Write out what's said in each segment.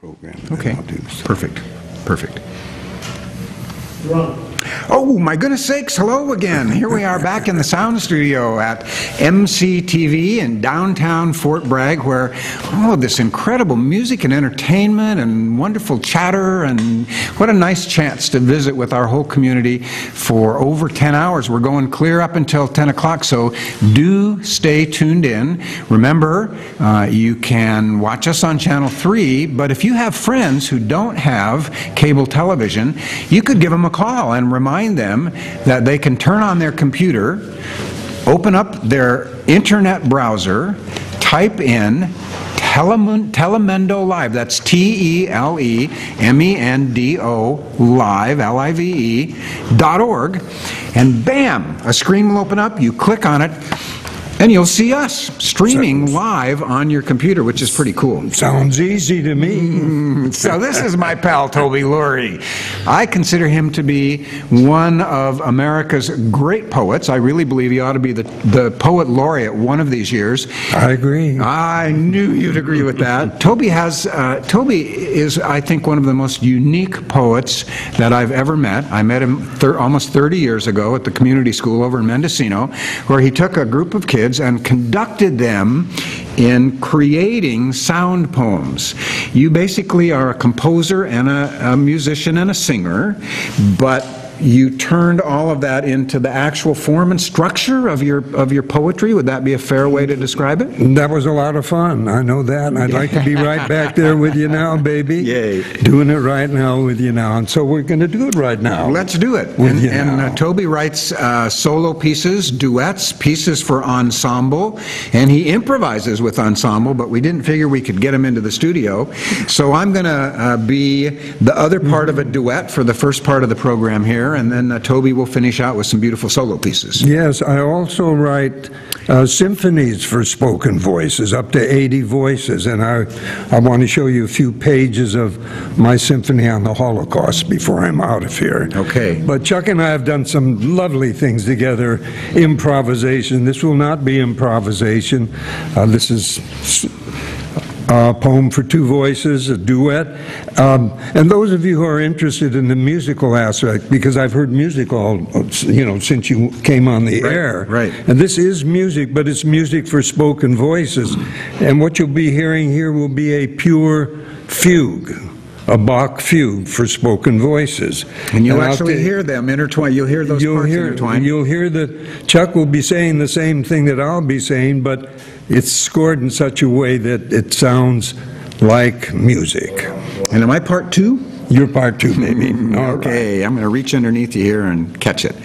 program. Okay, I'll do so. perfect, perfect. Ron. Oh, my goodness sakes, hello again. Here we are back in the sound studio at MCTV in downtown Fort Bragg, where all of this incredible music and entertainment and wonderful chatter, and what a nice chance to visit with our whole community for over 10 hours. We're going clear up until 10 o'clock, so do stay tuned in. Remember, you can watch us on Channel 3, but if you have friends who don't have cable television, you could give them a call and remind them that they can turn on their computer, open up their internet browser, type in Telemendo Live, that's Telemendo Live, Live.org, and bam, a screen will open up, you click on it, and you'll see us streaming live on your computer, which is pretty cool. Sounds easy to me. So this is my pal, Toby Lurie. I consider him to be one of America's great poets. I really believe he ought to be the poet laureate one of these years. I agree. I knew you'd agree with that. Toby is, I think, one of the most unique poets that I've ever met. I met him almost 30 years ago at the community school over in Mendocino, where he took a group of kids and conducted them in creating sound poems. You basically are a composer and a musician and a singer, but you turned all of that into the actual form and structure of your poetry. Would that be a fair way to describe it? That was a lot of fun. I know that. I'd like to be right back there with you now, baby. Yay. Doing it right now with you now. And so we're going to do it right now. Let's do it. And Toby writes solo pieces, duets, pieces for ensemble, and he improvises with ensemble, but we didn't figure we could get him into the studio. So I'm going to be the other part of a duet for the first part of the program here, and then Toby will finish out with some beautiful solo pieces. Yes, I also write symphonies for spoken voices, up to 80 voices, and I want to show you a few pages of my symphony on the Holocaust before I'm out of here. Okay. But Chuck and I have done some lovely things together. Improvisation. This will not be improvisation. This is a poem for two voices, a duet. And those of you who are interested in the musical aspect, because I've heard music all, since you came on the air. Right. And this is music, but it's music for spoken voices. And what you'll be hearing here will be a pure fugue. A Bach fugue for spoken voices. And you'll actually hear them intertwined. You'll hear those parts intertwined. You'll hear that Chuck will be saying the same thing that I'll be saying, but it's scored in such a way that it sounds like music. And am I part two? You're part two, maybe. Okay, right. I'm going to reach underneath you here and catch it.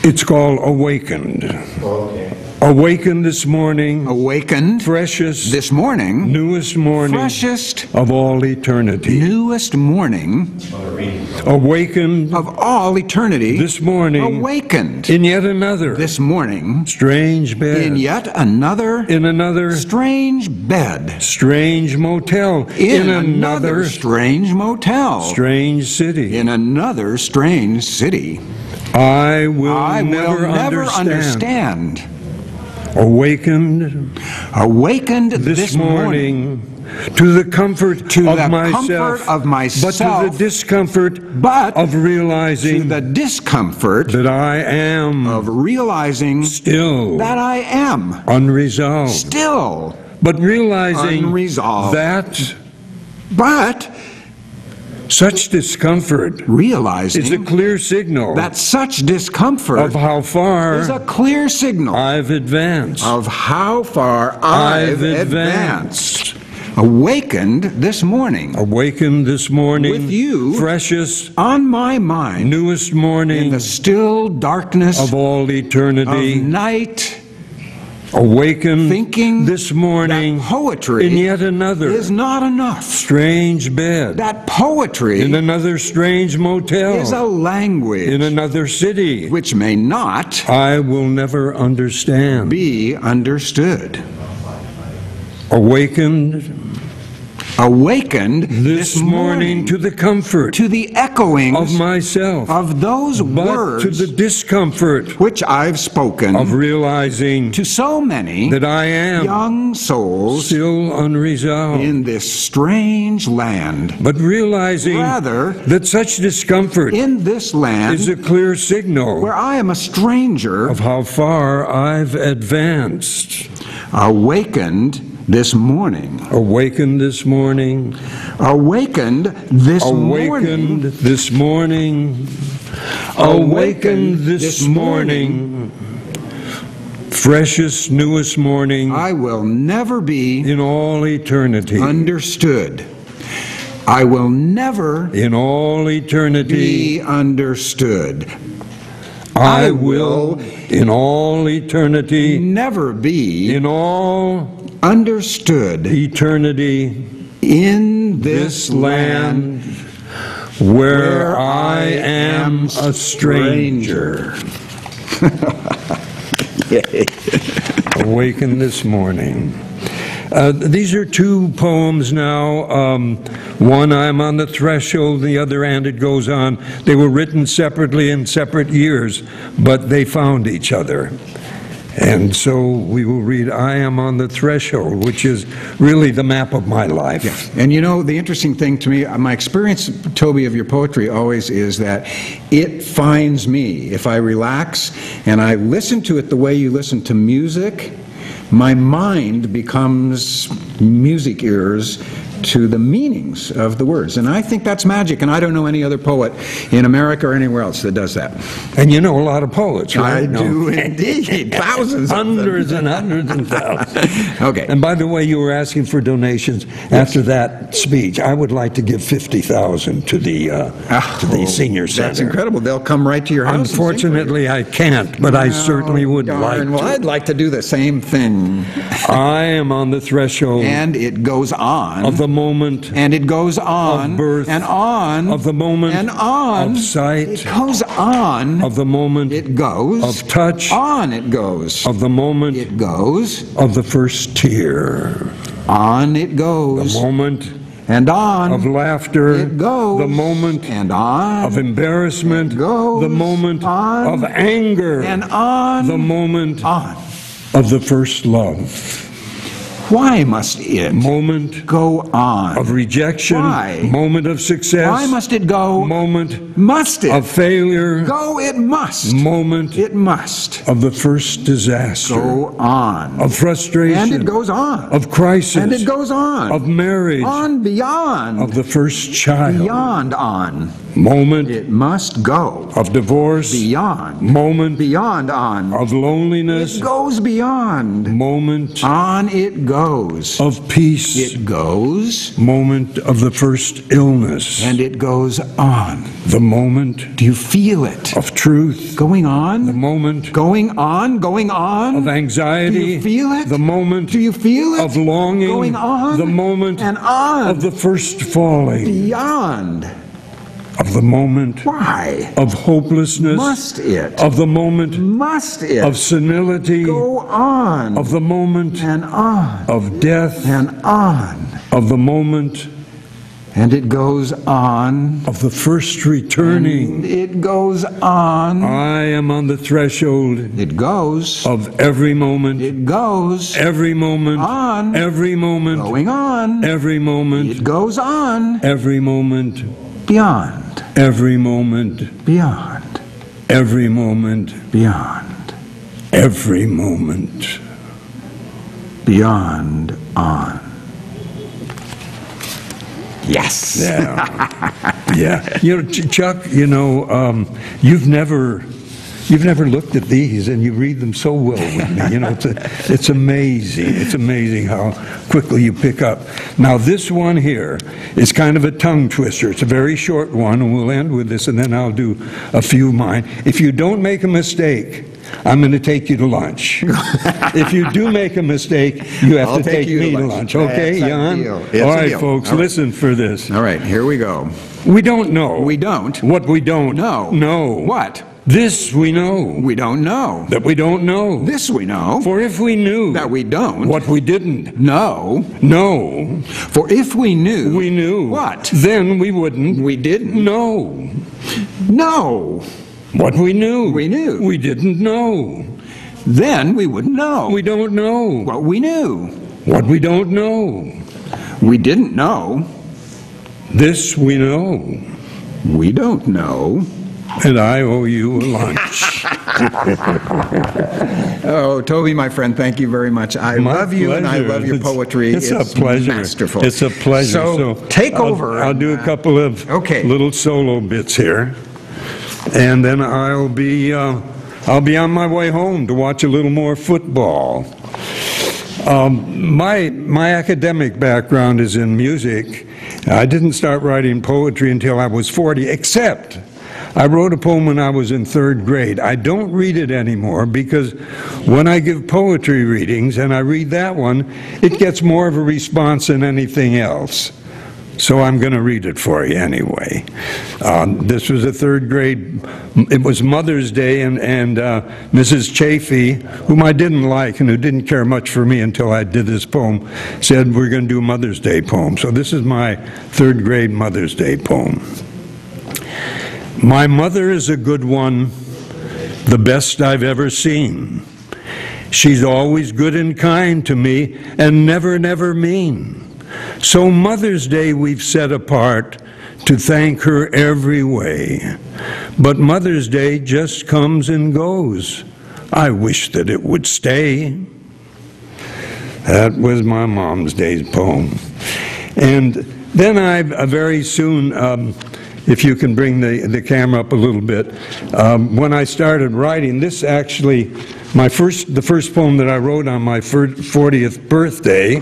It's called Awakened. Okay. Awakened this morning. Awakened. Freshest. This morning. Newest morning. Freshest. Of all eternity. Newest morning. Awakened. Of all eternity. This morning. Awakened. In yet another. This morning. Strange bed. In yet another. In another. Strange bed. Strange motel. In another strange motel. Strange city. In another strange city. I will never understand. Awakened this morning to the comfort of myself, but to the discomfort of realizing that I am of realizing still that I am unresolved, still but realizing unresolved, but such discomfort realizing is a clear signal that such discomfort of how far is a clear signal I've advanced, of how far I've advanced. Awakened this morning. Awakened this morning. With you. Freshest. On my mind. Newest morning. In the still darkness. Of all eternity. Of night. Awakened thinking this morning that poetry in yet another is not enough. Strange bed. That poetry in another strange motel is a language in another city which may not I will never understand be understood. Awakened awakened this morning to the comfort to the echoings of myself, of those but words to the discomfort which I've spoken of realizing to so many that I am young souls still unresolved. in this strange land. But realizing Rather, that such discomfort in this land is a clear signal where I am a stranger, of how far I've advanced. awakened this morning. Awakened this morning. Awakened this Awakened morning. this morning. Awakened this morning. Freshest, newest morning I will never be in all eternity. understood. I will never In all eternity, be understood. I will, in all eternity, Never be in all understood eternity, in this land where I am a stranger. Awaken this morning. These are two poems now. One, I'm on the threshold, the other, and it goes on. They were written separately in separate years, but they found each other. And so we will read I Am on the Threshold, which is really the map of my life. And you know, the interesting thing to me, my experience, Toby, of your poetry always is that it finds me. If I relax and I listen to it the way you listen to music, my mind becomes music ears to the meanings of the words. And I think that's magic, and I don't know any other poet in America or anywhere else that does that. And you know a lot of poets, right? I do indeed. Thousands of them. Hundreds and hundreds and thousands. Okay. And by the way, you were asking for donations after that speech. I would like to give $50,000 to the senior center. That's incredible. They'll come right to your house. Unfortunately, I can't, but I certainly would like to. Well, I'd like to do the same thing. I am on the threshold And it goes on. of the moment And it goes on. of birth, And on. of the moment And on. of sight, It goes on. of the moment It goes. of touch, On it goes. of the moment It goes. of the first tear, On it the goes. moment And on. of laughter, It goes. the moment And on. of embarrassment, It goes. the moment On. of anger, And on. the moment On. of the first love, Why must it moment go on? of rejection, Why? moment of success, Why must it go? moment Must it? of failure, Go, it must. moment It must. of the first disaster, Go on. of frustration, And it goes on. of crisis, And it goes on. of marriage, On, beyond. of the first child, Beyond on. moment It must go. of divorce, Beyond. moment Beyond on. of loneliness, It goes beyond. moment On it goes. of peace, It goes. moment of the first illness, And it goes on. the moment Do you feel it? of truth, Going the on? moment Going on? Going on? of anxiety, Do you feel it? the moment Do you feel it? of longing, Going on? the moment And on. of the first falling, Beyond. of the moment Why? of hopelessness, Must it? of the moment Must it? of senility, Go on. of the moment And on. of death, And on. of the moment And it goes on. of the first returning. It goes on. I am on the threshold It goes. of every moment, It goes. every moment, On. every moment, Going on. every moment, It goes on. every moment, Beyond. every moment, Beyond. every moment, Beyond. every moment. Beyond on. Yes. Yeah. Yeah. You know, Chuck, you've never looked at these, and you read them so well with me. You know, it's amazing. It's amazing how quickly you pick up. Now, this one here is kind of a tongue twister. It's a very short one, and we'll end with this, and then I'll do a few of mine. If you don't make a mistake, I'm going to take you to lunch. If you do make a mistake, you have to take me to lunch. Okay, That's a Jan? deal. It's All a right, deal. folks, All right. listen for this. All right, here we go. We don't know. We don't. What we don't No. know. What? This we know, We don't know. that we don't know. This we know. For if we knew That we don't. what we didn't know. know, For if we knew. we knew. What? Then we wouldn't We didn't. know. No. What we knew. We knew. We didn't know. Then we wouldn't know. We don't know. What we knew. What we don't know. We didn't know. This we know. We don't know. And I owe you a lunch. Oh, Toby, my friend, thank you very much. I My love you and I pleasure. love your poetry. It's a pleasure. Masterful. It's a pleasure. So take over. I'll do a couple of Okay. little solo bits here, and then I'll be on my way home to watch a little more football. My academic background is in music. I didn't start writing poetry until I was 40, except I wrote a poem when I was in 3rd grade. I don't read it anymore because when I give poetry readings and I read that one, it gets more of a response than anything else. So I'm going to read it for you anyway. This was a 3rd grade, it was Mother's Day, and Mrs. Chafee, whom I didn't like and who didn't care much for me until I did this poem, said we're going to do a Mother's Day poem. So this is my 3rd grade Mother's Day poem. My mother is a good one, the best I've ever seen. She's always good and kind to me and never, never mean. So Mother's Day we've set apart to thank her every way. But Mother's Day just comes and goes. I wish that it would stay. That was my Mom's Day poem. And then I very soon, if you can bring the camera up a little bit, when I started writing, this actually, the first poem that I wrote on my 40th birthday,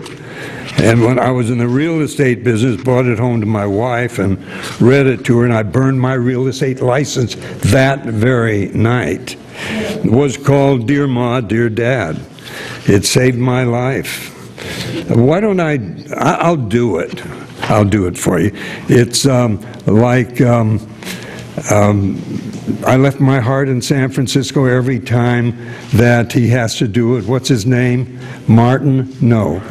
and when I was in the real estate business, brought it home to my wife and read it to her, and I burned my real estate license that very night. It was called Dear Ma, Dear Dad. It saved my life. Why don't I'll do it. I'll do it for you. It's like I left my heart in San Francisco every time that he has to do it. What's his name? Martin? No.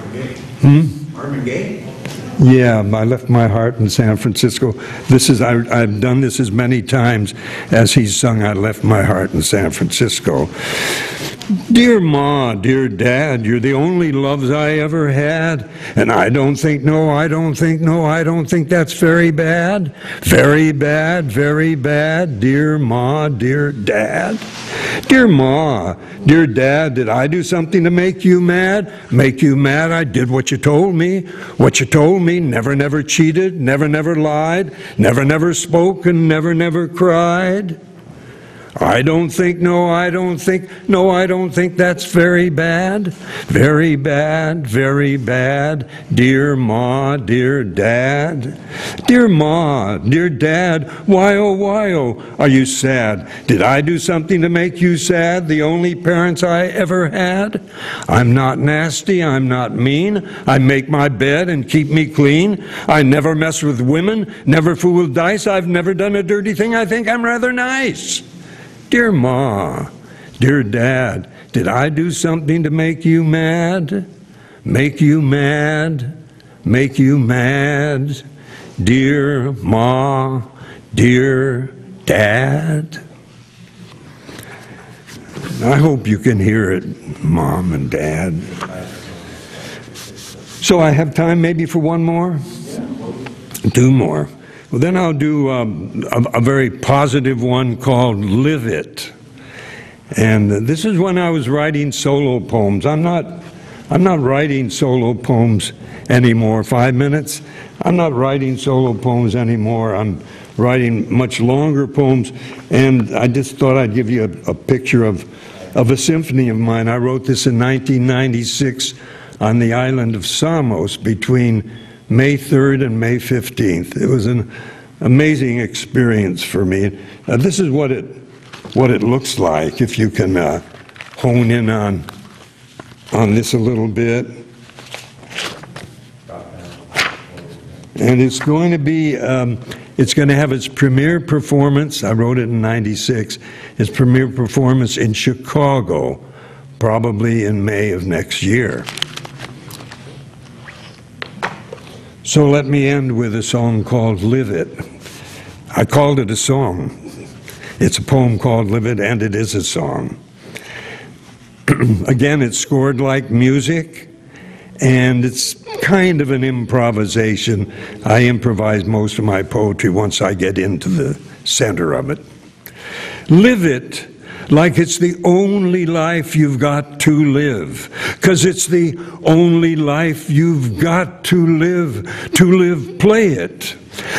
Marvin Gaye? Yeah, I left my heart in San Francisco. I've done this as many times as he's sung I Left My Heart in San Francisco. Dear Ma, dear Dad, you're the only loves I ever had, and I don't think that's very bad. Very bad, very bad, dear Ma, dear Dad. Dear Ma, dear Dad, did I do something to make you mad? Make you mad, I did what you told me. What you told me, never cheated, never lied, never spoke, and never cried. I don't think that's very bad. Very bad, very bad, dear Ma, dear Dad. Dear Ma, dear Dad, why oh, are you sad? Did I do something to make you sad, the only parents I ever had? I'm not nasty, I'm not mean. I make my bed and keep me clean. I never mess with women, never fool with dice. I've never done a dirty thing. I think I'm rather nice. Dear Ma, dear Dad, did I do something to make you mad? Make you mad, make you mad, dear Ma, dear Dad? I hope you can hear it, Mom and Dad. So I have time maybe for one more? 2 more. Well, then I'll do a very positive one called Live It. And this is when I was writing solo poems. I'm not writing solo poems anymore. 5 minutes? I'm not writing solo poems anymore. I'm writing much longer poems. And I just thought I'd give you a picture of a symphony of mine. I wrote this in 1996 on the island of Samos between May 3rd and May 15th. It was an amazing experience for me. This is what it looks like, if you can hone in on this a little bit. And it's going to be It's going to have its premiere performance, I wrote it in '96, its premiere performance in Chicago, probably in May of next year. So let me end with a song called Live It. I called it a song. It's a poem called Live It, and it is a song. Again, it's scored like music, and it's kind of an improvisation. I improvise most of my poetry once I get into the center of it. Live it like it's the only life you've got to live, 'cause it's the only life you've got to live. Play it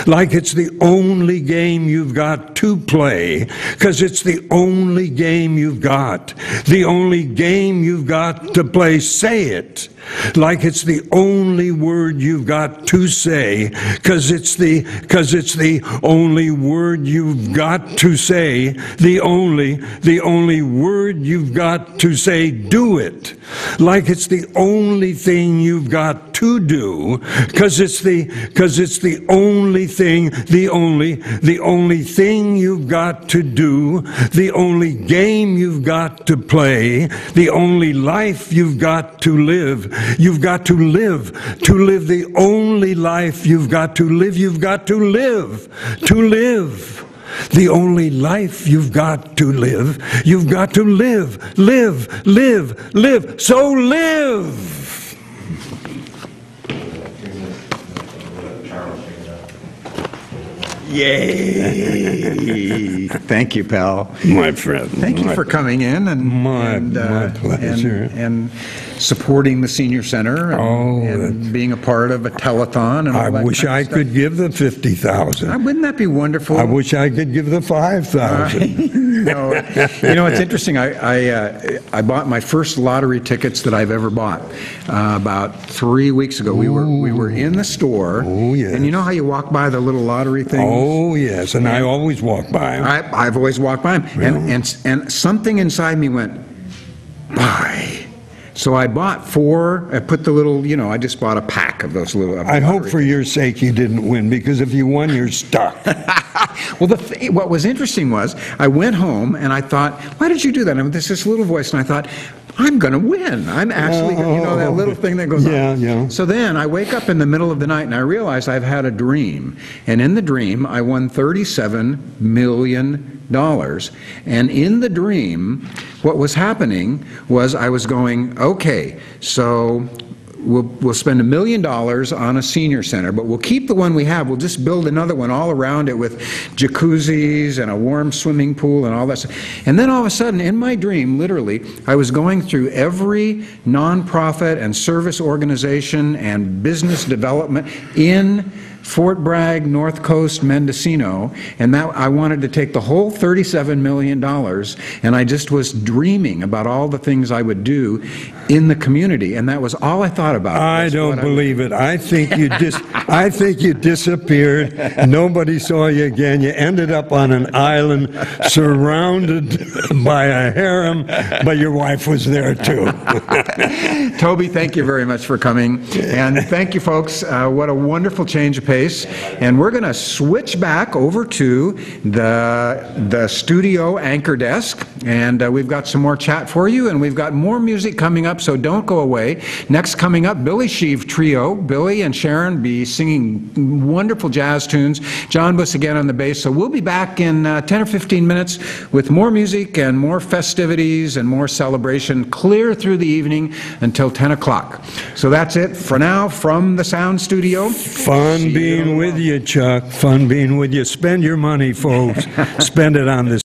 like it's the only game you've got to play, 'cause it's the only game you've got, the only game you've got to play. Say it like it's the only word you've got to say, 'cause it's the only word you've got to say, the only word you've got to say. Do it like it's the only thing you've got to do, 'cause it's the only thing, the only thing you've got to do, the only game you've got to play, the only life you've got to live. You've got to live the only life you've got to live. You've got to live the only life you've got to live. You've got to live. So live. Yay! Thank you, pal. My friend. Thank you for coming in my pleasure. And supporting the Senior Center and being a part of a telethon. And all I that wish kind of I stuff. could give the 50,000. Wouldn't that be wonderful? I wish I could give the 5,000. No, you know, it's interesting. I bought my first lottery tickets that I've ever bought about 3 weeks ago. We were in the store. Oh, yes. And you know how you walk by the little lottery things? Oh, yes, and I always walk by them. I've always walked by them. Yeah. And something inside me went, buy. So I bought 4, I put the little, you know, I just bought a pack of those little. I hope for your sake you didn't win, because if you won, you're stuck. Well, what was interesting was I went home and I thought, why did you do that? And there's this little voice, and I thought, I'm going to win. I'm actually, you know, that little thing that goes on. Yeah. So then I wake up in the middle of the night and I realize I've had a dream. And in the dream, I won $37 million. And in the dream, what was happening was I was going, okay, so we'll spend $1 million on a senior center, but we'll keep the one we have. We'll just build another one all around it with jacuzzis and a warm swimming pool and all that stuff. And then all of a sudden, in my dream, literally, I was going through every nonprofit and service organization and business development in Fort Bragg, North Coast, Mendocino, and that I wanted to take the whole $37 million, and I just was dreaming about all the things I would do in the community, and that was all I thought about. I don't believe it. I think you disappeared. Nobody saw you again. You ended up on an island surrounded by a harem, but your wife was there too. Toby, thank you very much for coming, and thank you, folks. What a wonderful change of pace. And we're going to switch back over to the studio anchor desk, and we've got some more chat for you, and we've got more music coming up, so don't go away. Next coming up, Billy Sheave Trio. Billy and Sharon be singing wonderful jazz tunes. John Buss again on the bass. So we'll be back in 10 or 15 minutes with more music and more festivities and more celebration clear through the evening until 10 o'clock. So that's it for now from the sound studio. Fun being with you, Chuck. Fun being with you. Spend your money, folks. Spend it on this.